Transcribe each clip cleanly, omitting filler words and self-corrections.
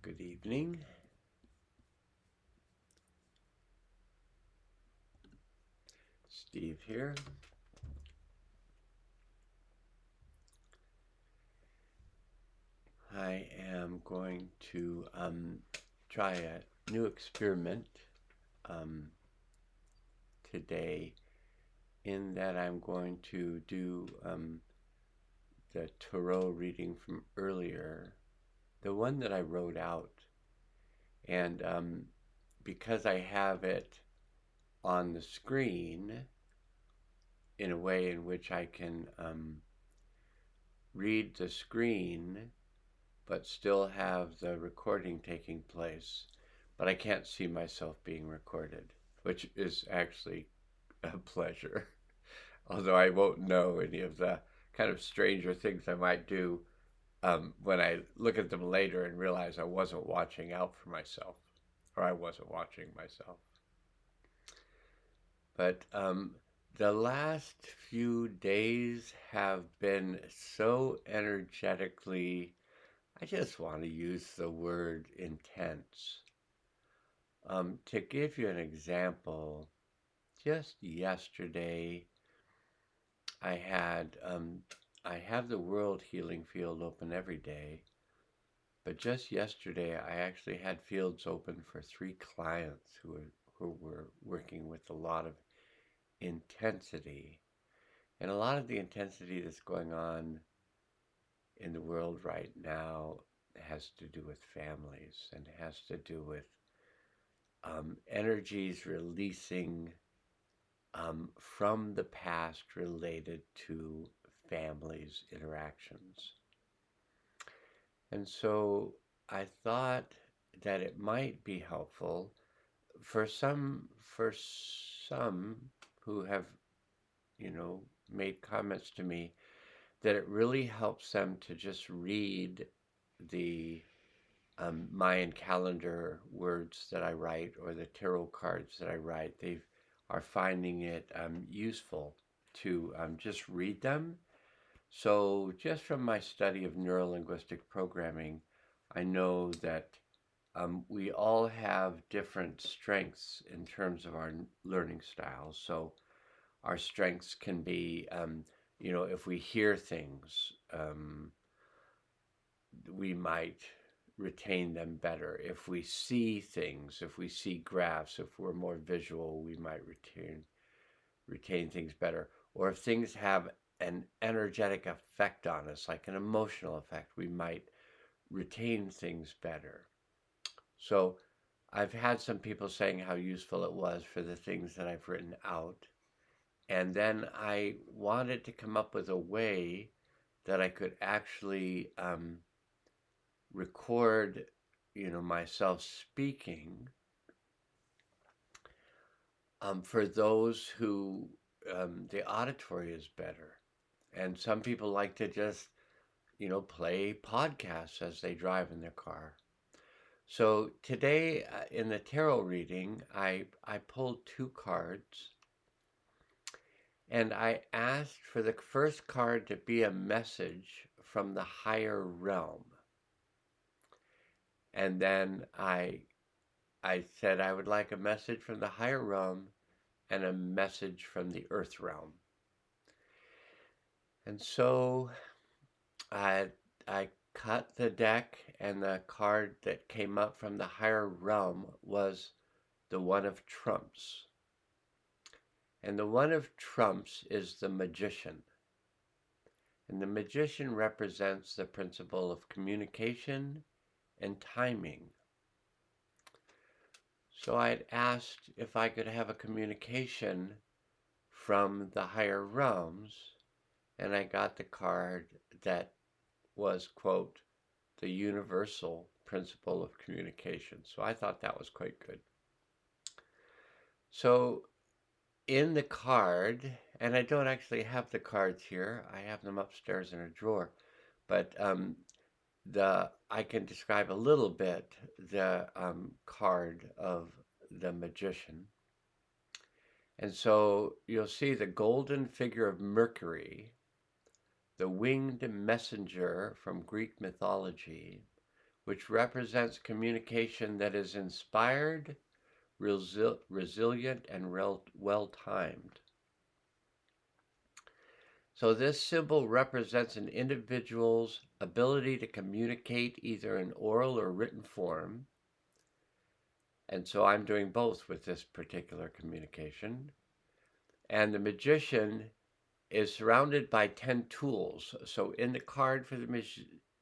Good evening. Steve here. I am going to try a new experiment um, today, in that I'm going to do the tarot reading from earlier, the one that I wrote out. And because I have it on the screen in a way in which I can read the screen but still have the recording taking place, but I can't see myself being recorded, which is actually a pleasure. Although I won't know any of the kind of stranger things I might do when I look at them later and realize I wasn't watching out for myself, or I wasn't watching myself. But the last few days have been so energetically, I just want to use the word intense. To give you an example, just yesterday I have the World Healing Field open every day, but just yesterday I actually had fields open for 3 clients who were working with a lot of intensity. And a lot of the intensity that's going on in the world right now has to do with families, and has to do with energies releasing from the past related to families' interactions. And so I thought that it might be helpful for some who have, made comments to me that it really helps them to just read the Mayan calendar words that I write, or the tarot cards that I write. They are finding it useful to just read them. So just from my study of neurolinguistic programming, I know that we all have different strengths in terms of our learning styles. So our strengths can be, if we hear things, we might retain them better. If we see things, if we see graphs, if we're more visual, we might retain things better. Or if things have an energetic effect on us, like an emotional effect, we might retain things better. So I've had some people saying how useful it was for the things that I've written out. And then I wanted to come up with a way that I could actually record, myself speaking, for those who the auditory is better. And some people like to just, play podcasts as they drive in their car. So today in the tarot reading, I pulled 2 cards, and I asked for the first card to be a message from the higher realm. And then I said I would like a message from the higher realm and a message from the earth realm. And so I cut the deck, and the card that came up from the higher realm was the One of Trumps. And the One of Trumps is the Magician. And the Magician represents the principle of communication and timing. So I'd asked if I could have a communication from the higher realms, and I got the card that was, quote, the universal principle of communication. So I thought that was quite good. So in the card, and I don't actually have the cards here, I have them upstairs in a drawer, but I can describe a little bit the card of the Magician. And so you'll see the golden figure of Mercury, the winged messenger from Greek mythology, which represents communication that is inspired, resilient, and well timed. So, this symbol represents an individual's ability to communicate either in oral or written form. And so, I'm doing both with this particular communication. And the magician is surrounded by 10 tools. So, in the card for the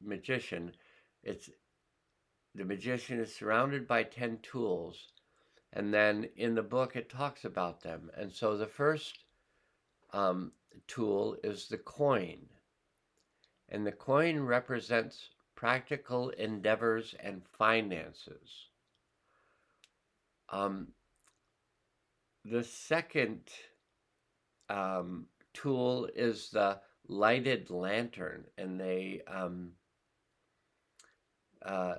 magician, it's the magician is surrounded by 10 tools. And then in the book, it talks about them. And so, the first tool is the coin. And the coin represents practical endeavors and finances. The second tool is the lighted lantern, and they, uh,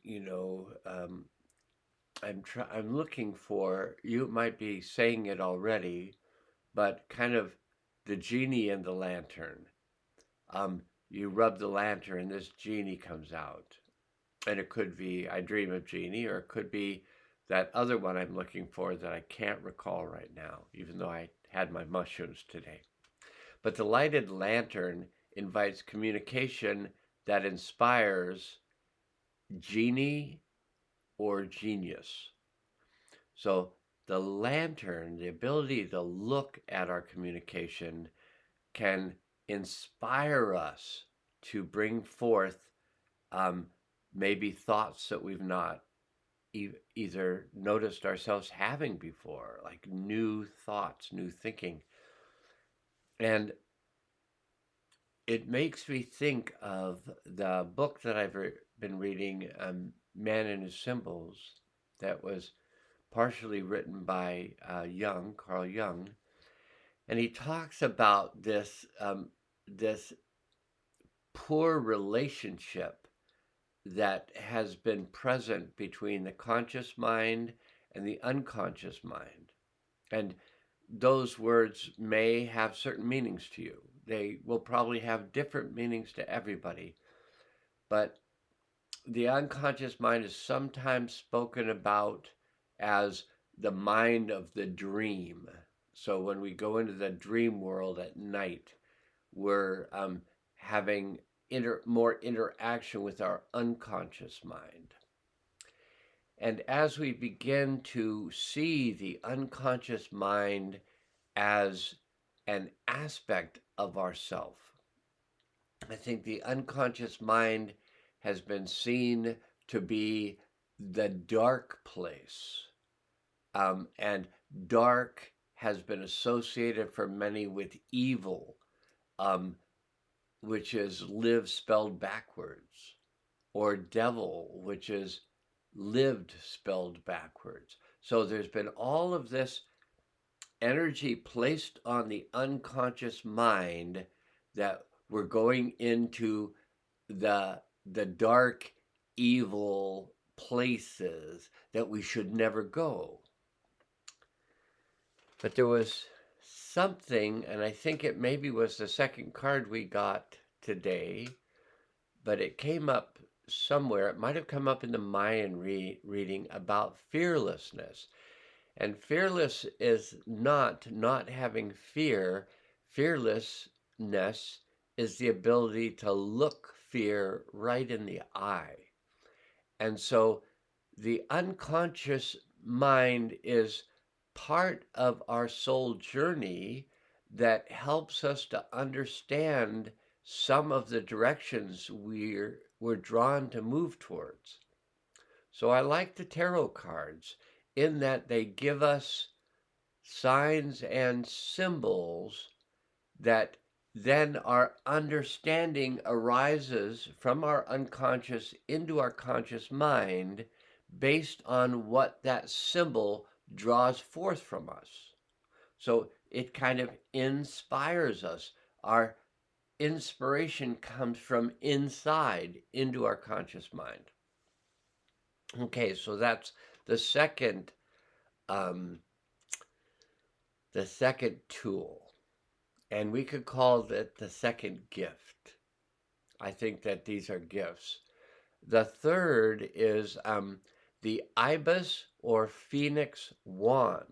you know, I'm looking for. You might be saying it already, but kind of the genie in the lantern. You rub the lantern, and this genie comes out. And it could be I Dream of Genie, or it could be that other one I'm looking for that I can't recall right now, even though I had my mushrooms today. But the lighted lantern invites communication that inspires genie or genius. So the lantern, the ability to look at our communication, can inspire us to bring forth maybe thoughts that we've not either noticed ourselves having before, like new thoughts, new thinking. And it makes me think of the book that I've been reading, Man and His Symbols, that was partially written by Carl Jung. And he talks about this poor relationship that has been present between the conscious mind and the unconscious mind. And those words may have certain meanings to you. They will probably have different meanings to everybody. But the unconscious mind is sometimes spoken about as the mind of the dream. So when we go into the dream world at night, we're having more interaction with our unconscious mind. And as we begin to see the unconscious mind as an aspect of ourself, I think the unconscious mind has been seen to be the dark place. And dark has been associated for many with evil, which is live spelled backwards, or devil, which is lived spelled backwards. So there's been all of this energy placed on the unconscious mind that we're going into the dark, evil places that we should never go. But there was something, and I think it maybe was the second card we got today, but it came up somewhere. It might have come up in the Mayan reading about fearlessness. And fearless is not having fear. Fearlessness is the ability to look fear right in the eye. And so the unconscious mind is part of our soul journey that helps us to understand some of the directions we're drawn to move towards. So I like the tarot cards in that they give us signs and symbols that then our understanding arises from our unconscious into our conscious mind based on what that symbol draws forth from us. So it kind of inspires us. Our inspiration comes from inside into our conscious mind. Okay, so that's the second um, tool, and we could call that the second gift. I think that these are gifts. The third is the ibis or phoenix wand.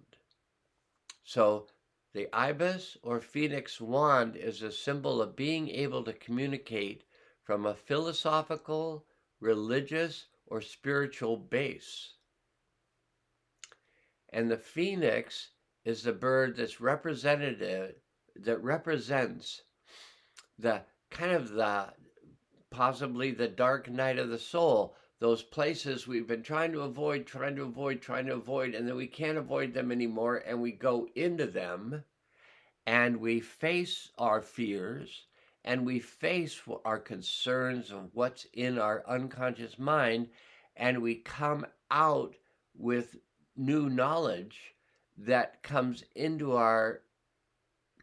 So the ibis or phoenix wand is a symbol of being able to communicate from a philosophical, religious, or spiritual base. And the phoenix is the bird that's representative, that represents the kind of the possibly the dark night of the soul, those places we've been trying to avoid, trying to avoid, and then we can't avoid them anymore, and we go into them and we face our fears and we face our concerns of what's in our unconscious mind, and we come out with new knowledge that comes into our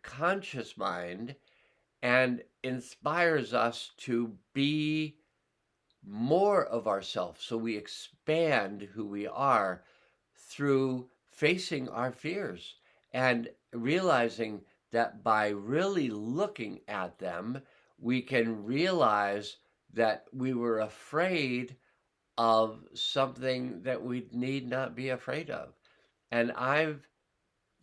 conscious mind and inspires us to be more of ourselves. So we expand who we are through facing our fears and realizing that by really looking at them, we can realize that we were afraid of something that we need not be afraid of. And I've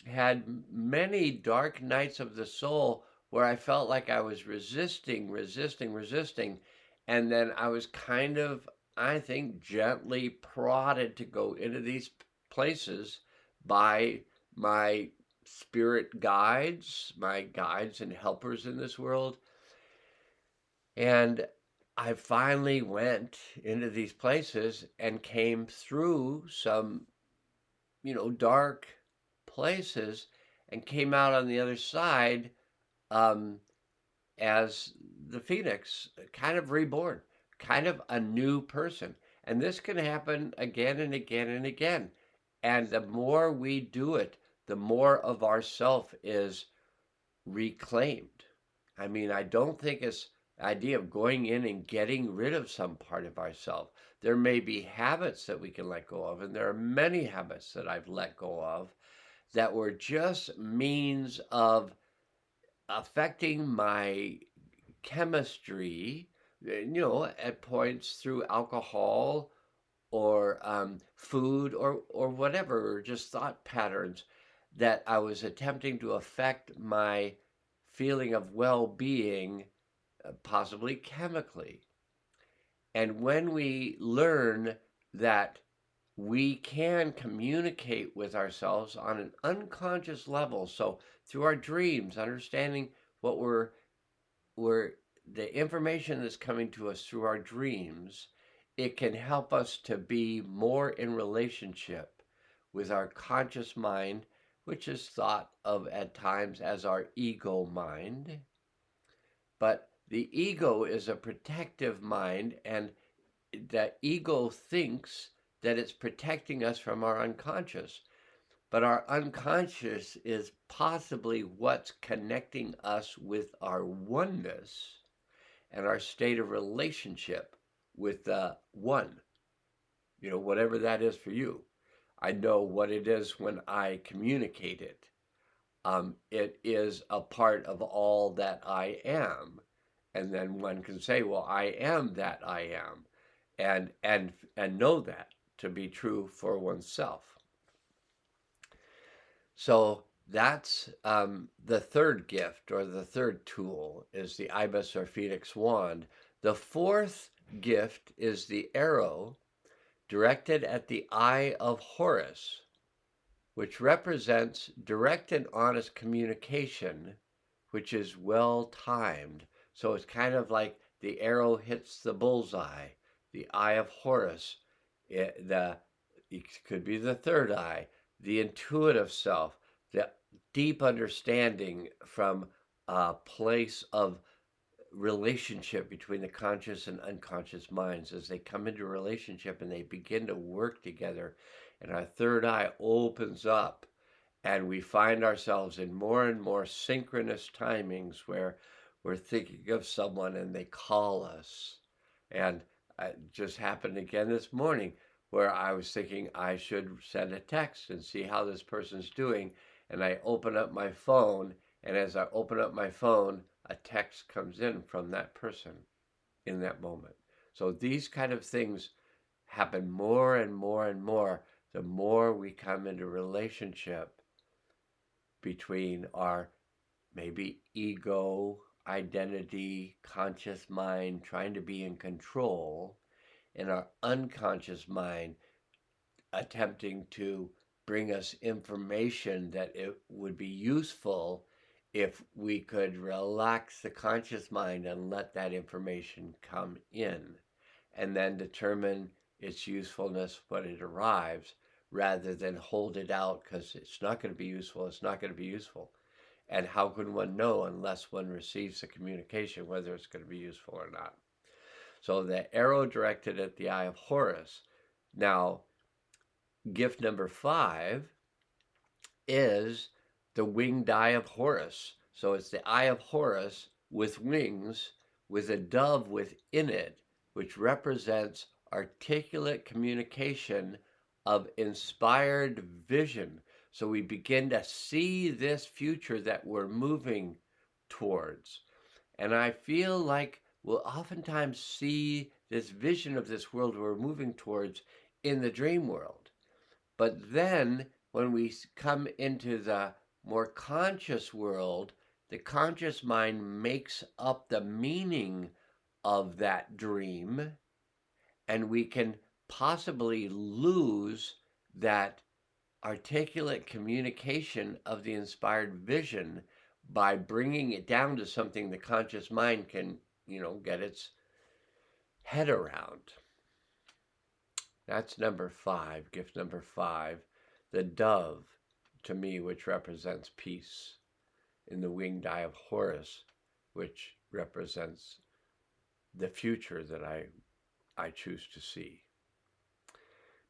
had many dark nights of the soul where I felt like I was resisting. And then I was kind of, I think, gently prodded to go into these places by my spirit guides, my guides and helpers in this world. And I finally went into these places and came through some, dark places and came out on the other side um, as the phoenix, kind of reborn, kind of a new person. And this can happen again and again and again. And the more we do it, the more of ourself is reclaimed. I mean, I don't think it's the idea of going in and getting rid of some part of ourselves. There may be habits that we can let go of, and there are many habits that I've let go of that were just means of affecting my chemistry, at points through alcohol or food or whatever, or just thought patterns that I was attempting to affect my feeling of well being, possibly chemically. And when we learn that we can communicate with ourselves on an unconscious level, so through our dreams, understanding what we're the information that's coming to us through our dreams, it can help us to be more in relationship with our conscious mind, which is thought of at times as our ego mind. But the ego is a protective mind, and the ego thinks that it's protecting us from our unconscious. But our unconscious is possibly what's connecting us with our oneness and our state of relationship with the one, whatever that is for you. I know what it is when I communicate it. It is a part of all that I am. And then one can say, well, I am that I am, and know that to be true for oneself. So that's the third gift, or the third tool, is the ibis or phoenix wand. The fourth gift is the arrow directed at the eye of Horus, which represents direct and honest communication, which is well timed. So it's kind of like the arrow hits the bullseye, the eye of Horus. It could be the third eye, the intuitive self, the deep understanding from a place of relationship between the conscious and unconscious minds as they come into a relationship and they begin to work together, and our third eye opens up, and we find ourselves in more and more synchronous timings where we're thinking of someone and they call us. And it just happened again this morning where I was thinking I should send a text and see how this person's doing. And I open up my phone, and as I open up my phone, a text comes in from that person in that moment. So these kind of things happen more and more and more the more we come into relationship between our maybe ego, identity, conscious mind trying to be in control, and our unconscious mind attempting to bring us information that it would be useful if we could relax the conscious mind and let that information come in and then determine its usefulness when it arrives rather than hold it out because it's not going to be useful, it's not going to be useful. And how can one know unless one receives the communication whether it's going to be useful or not? So the arrow directed at the eye of Horus. Now, gift number 5 is the winged eye of Horus. So it's the eye of Horus with wings, with a dove within it, which represents articulate communication of inspired vision. So we begin to see this future that we're moving towards. And I feel like we'll oftentimes see this vision of this world we're moving towards in the dream world. But then when we come into the more conscious world, the conscious mind makes up the meaning of that dream, and we can possibly lose that articulate communication of the inspired vision by bringing it down to something the conscious mind can, get its head around. That's number 5, gift number 5. The dove, to me, which represents peace, in the winged eye of Horus, which represents the future that I choose to see.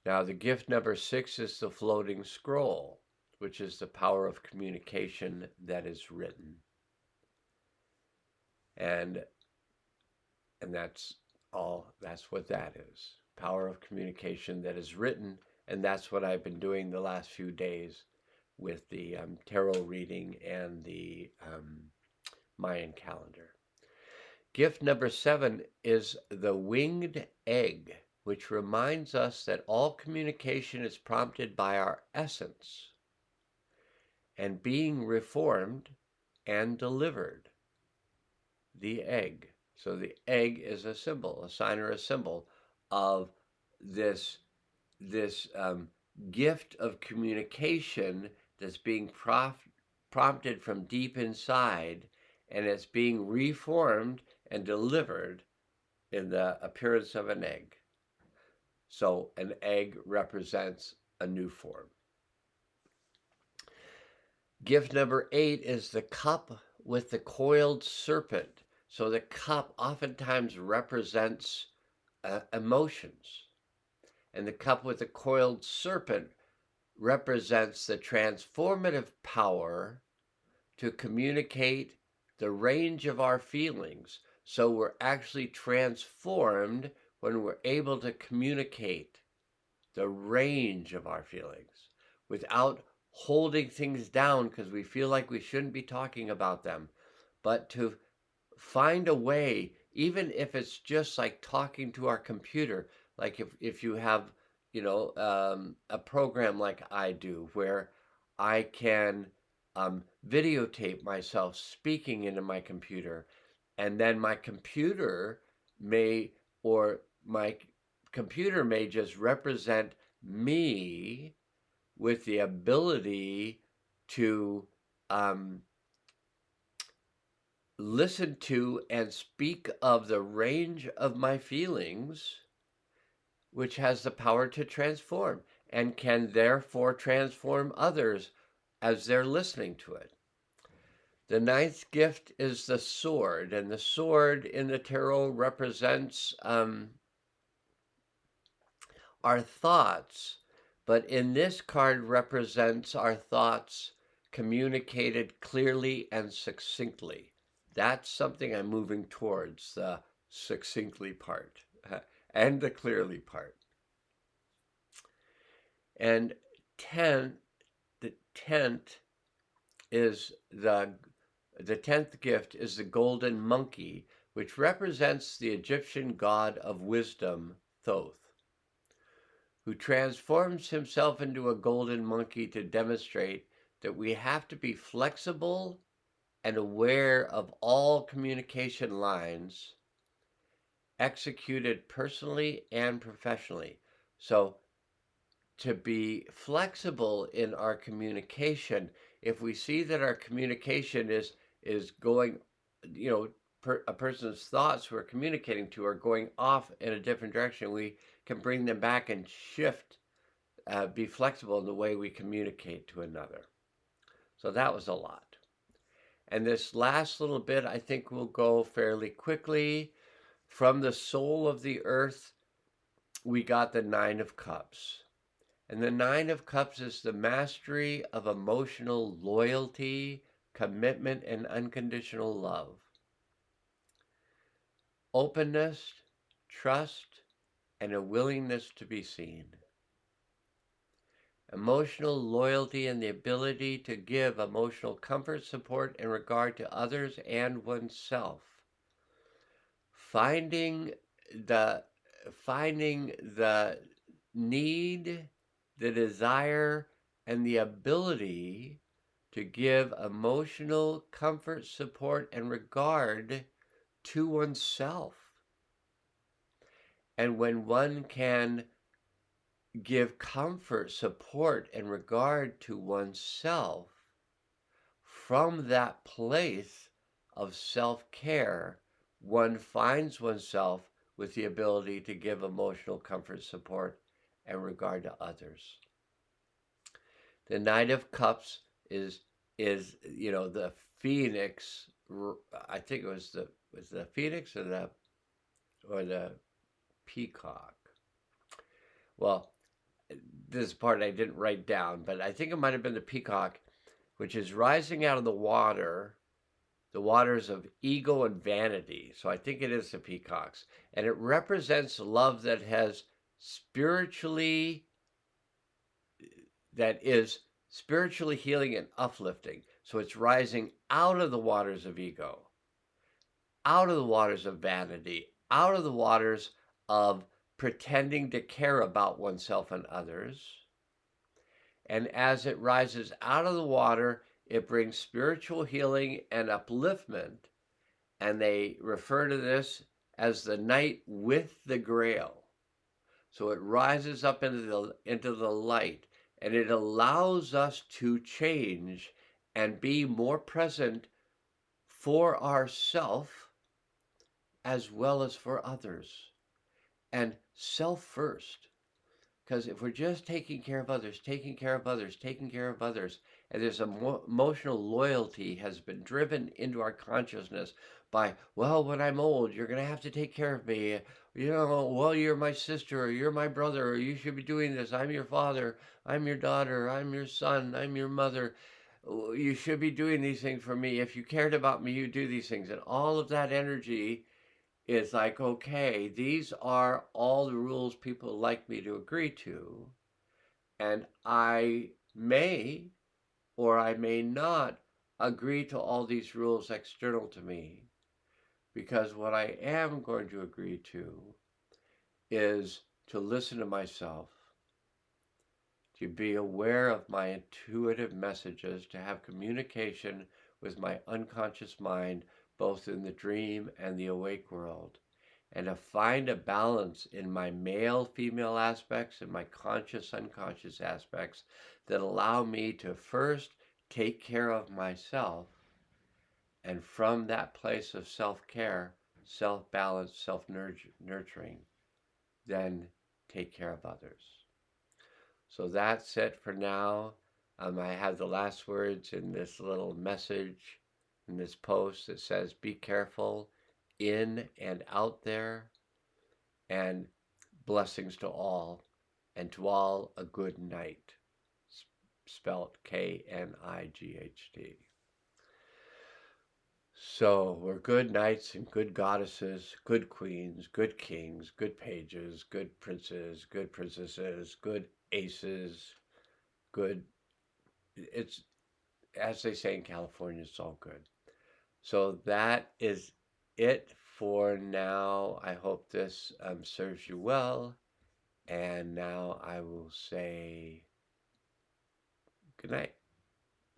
Now, the gift number 6 is the floating scroll, which is the power of communication that is written. And that's what that is. Power of communication that is written, and that's what I've been doing the last few days with the tarot reading and the Mayan calendar. Gift number 7 is the winged egg, which reminds us that all communication is prompted by our essence and being reformed and delivered. The egg. So the egg is a symbol, a sign or a symbol of this gift of communication that's being prompted from deep inside, and it's being reformed and delivered in the appearance of an egg. So an egg represents a new form. Gift number 8 is the cup with the coiled serpent. So the cup oftentimes represents emotions. And the cup with the coiled serpent represents the transformative power to communicate the range of our feelings. So we're actually transformed when we're able to communicate the range of our feelings without holding things down because we feel like we shouldn't be talking about them, but to find a way, even if it's just like talking to our computer, like if you have, a program like I do where I can videotape myself speaking into my computer, and then my computer may just represent me with the ability to listen to and speak of the range of my feelings, which has the power to transform and can therefore transform others as they're listening to it. The 9th gift is the sword, and the sword in the tarot represents our thoughts, but in this card represents our thoughts communicated clearly and succinctly. That's something I'm moving towards, the succinctly part and the clearly part. And the 10th is the 10th gift is the golden monkey, which represents the Egyptian god of wisdom, Thoth, who transforms himself into a golden monkey to demonstrate that we have to be flexible and aware of all communication lines executed personally and professionally. So, to be flexible in our communication, if we see that our communication is going, a person's thoughts we're communicating to are going off in a different direction, we can bring them back and shift, be flexible in the way we communicate to another. So that was a lot. And this last little bit, I think, will go fairly quickly. From the soul of the earth, we got the Nine of Cups. And the Nine of Cups is the mastery of emotional loyalty, commitment, and unconditional love. Openness, trust, and a willingness to be seen. Emotional loyalty and the ability to give emotional comfort, support, and regard to others and oneself. Finding the finding the need, the desire, and the ability to give emotional comfort, support, and regard to oneself. And when one can give comfort, support, and regard to oneself from that place of self-care, one finds oneself with the ability to give emotional comfort, support, and regard to others. The Knight of Cups is the phoenix. I think it was the phoenix or the peacock. Well, this part I didn't write down, but I think it might have been the peacock, which is rising out of the waters of ego and vanity. So I think it is the peacocks. And it represents love that is spiritually healing and uplifting. So it's rising out of the waters of ego, out of the waters of vanity, out of the waters of pretending to care about oneself and others. And as it rises out of the water, it brings spiritual healing and upliftment. And they refer to this as the knight with the grail. So it rises up into the light, and it allows us to change and be more present for ourself as well as for others. And self first. Because if we're just taking care of others, taking care of others, taking care of others, and there's emotional loyalty has been driven into our consciousness by, well, when I'm old, you're going to have to take care of me. Well, you're my sister, or you're my brother, or you should be doing this. I'm your father, I'm your daughter, I'm your son, I'm your mother. You should be doing these things for me. If you cared about me, you do these things. And all of that energy is like, okay, these are all the rules people like me to agree to, and I may or I may not agree to all these rules external to me, because what I am going to agree to is to listen to myself, to be aware of my intuitive messages, to have communication with my unconscious mind, both in the dream and the awake world, and to find a balance in my male female aspects and my conscious unconscious aspects that allow me to first take care of myself, and from that place of self-care, self-balance, self-nurturing, then take care of others. So that's it for now. I have the last words in this little message in this post that says, be careful in and out there, and blessings to all, and to all a good night. Spelt Knight. So we're good knights and good goddesses, good queens, good kings, good pages, good princes, good princesses, good aces, good. It's, as they say in California, it's all good. So that is it for now, I hope this serves you well. And now I will say good night.